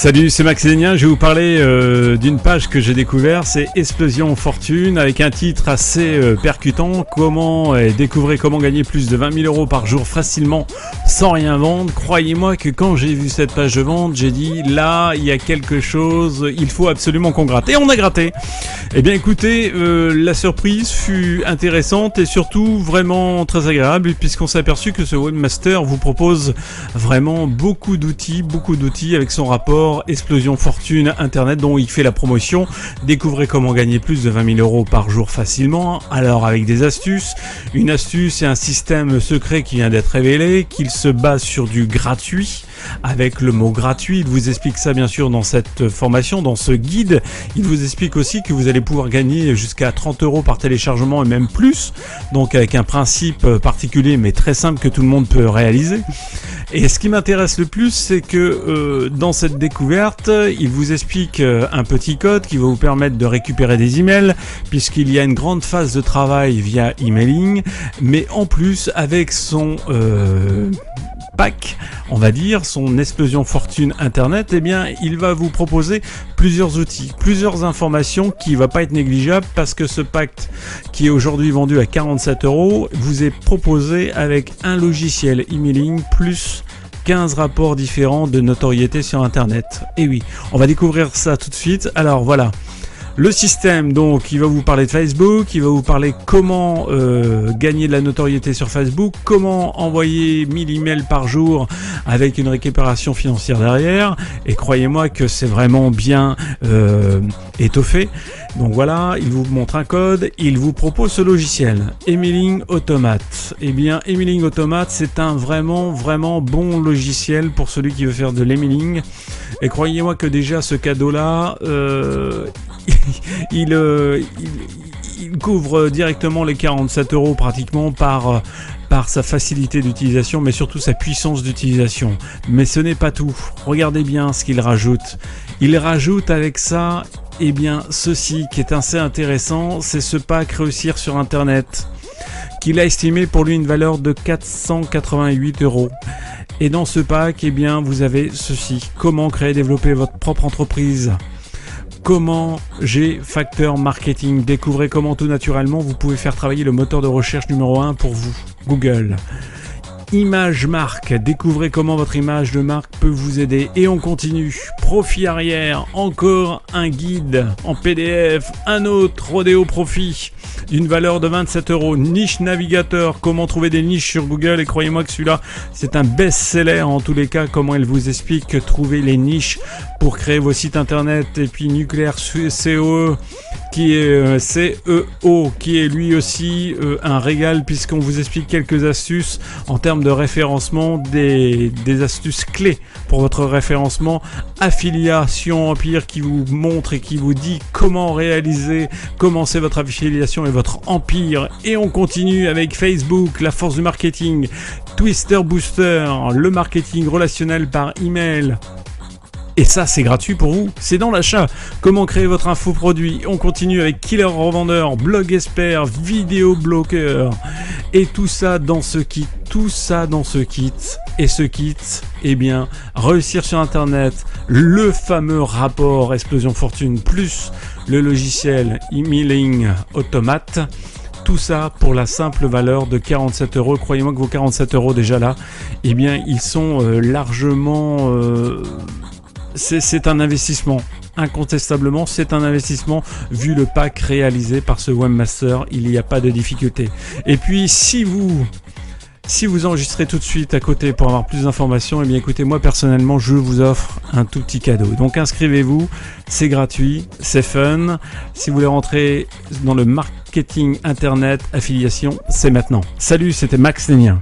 Salut, c'est Max Lénien. Je vais vous parler d'une page que j'ai découverte, c'est Explosion Fortune, avec un titre assez percutant. Découvrez comment gagner plus de 20 000 euros par jour facilement sans rien vendre. Croyez-moi que quand j'ai vu cette page de vente, j'ai dit là, il y a quelque chose, il faut absolument qu'on gratte. Et on a gratté. Eh bien écoutez, la surprise fut intéressante et surtout vraiment très agréable, puisqu'on s'est aperçu que ce webmaster vous propose vraiment beaucoup d'outils avec son rapport Explosion Fortune Internet dont il fait la promotion. Découvrez comment gagner plus de 20 000 euros par jour facilement. Alors avec des astuces, une astuce et un système secret qui vient d'être révélé, qu'il se base sur du gratuit. Avec le mot gratuit, il vous explique ça bien sûr dans cette formation, dans ce guide. Il vous explique aussi que vous allez pouvoir gagner jusqu'à 30 euros par téléchargement et même plus. Donc avec un principe particulier mais très simple que tout le monde peut réaliser. Et ce qui m'intéresse le plus, c'est que dans cette découverte, il vous explique un petit code qui va vous permettre de récupérer des emails, puisqu'il y a une grande phase de travail via emailing, mais en plus avec son pack, on va dire, son Explosion Fortune Internet, eh bien, il va vous proposer plusieurs outils, plusieurs informations qui va pas être négligeable, parce que ce pack qui est aujourd'hui vendu à 47 euros vous est proposé avec un logiciel emailing plus 15 rapports différents de notoriété sur Internet. Et oui, on va découvrir ça tout de suite. Alors voilà. Le système, donc, il va vous parler de Facebook, il va vous parler comment gagner de la notoriété sur Facebook, comment envoyer 1000 emails par jour avec une récupération financière derrière. Et croyez-moi que c'est vraiment bien étoffé. Donc voilà, il vous montre un code, il vous propose ce logiciel, Emailing Automate. Eh bien, Emailing Automate, c'est un vraiment bon logiciel pour celui qui veut faire de l'emailing. Et croyez-moi que déjà ce cadeau-là, il couvre directement les 47 euros pratiquement par sa facilité d'utilisation, mais surtout sa puissance d'utilisation. Mais ce n'est pas tout. Regardez bien ce qu'il rajoute. Il rajoute avec ça, eh bien, ceci qui est assez intéressant, c'est ce pack Réussir sur Internet, qu'il a estimé pour lui une valeur de 488 euros. Et dans ce pack, eh bien, vous avez ceci. Comment créer et développer votre propre entreprise. Comment G-Factor Marketing. Découvrez comment tout naturellement vous pouvez faire travailler le moteur de recherche numéro 1 pour vous, Google. Image marque, découvrez comment votre image de marque peut vous aider. Et on continue. Profit arrière, encore un guide en PDF, un autre Rodéo Profit d'une valeur de 27 euros. Niche navigateur, comment trouver des niches sur Google. Et croyez-moi que celui-là, c'est un best-seller en tous les cas. Comment elle vous explique trouver les niches pour créer vos sites internet. Et puis Nucléaire CEO, qui est CEO, qui est lui aussi un régal, puisqu'on vous explique quelques astuces en termes de référencement, des astuces clés pour votre référencement. Affiliation Empire, qui vous montre et qui vous dit comment commencer votre affiliation et votre empire. Et on continue avec Facebook, la force du marketing, Twister Booster, le marketing relationnel par email. Et ça, c'est gratuit pour vous, c'est dans l'achat. Comment créer votre infoproduit. On continue avec Killer Revendeur, Blog Expert, Vidéo Bloqueur. Et tout ça dans ce kit. Et ce kit, eh bien, Réussir sur Internet, le fameux rapport Explosion Fortune, plus le logiciel Emailing Automate. Tout ça pour la simple valeur de 47 euros. Croyez-moi que vos 47 euros déjà là, eh bien, ils sont largement... C'est un investissement. Incontestablement, c'est un investissement vu le pack réalisé par ce webmaster. Il n'y a pas de difficulté. Et puis, si vous enregistrez tout de suite à côté pour avoir plus d'informations, eh bien écoutez, moi personnellement, je vous offre un tout petit cadeau. Donc inscrivez-vous, c'est gratuit, c'est fun. Si vous voulez rentrer dans le marketing internet affiliation, c'est maintenant. Salut, c'était Max Lénien.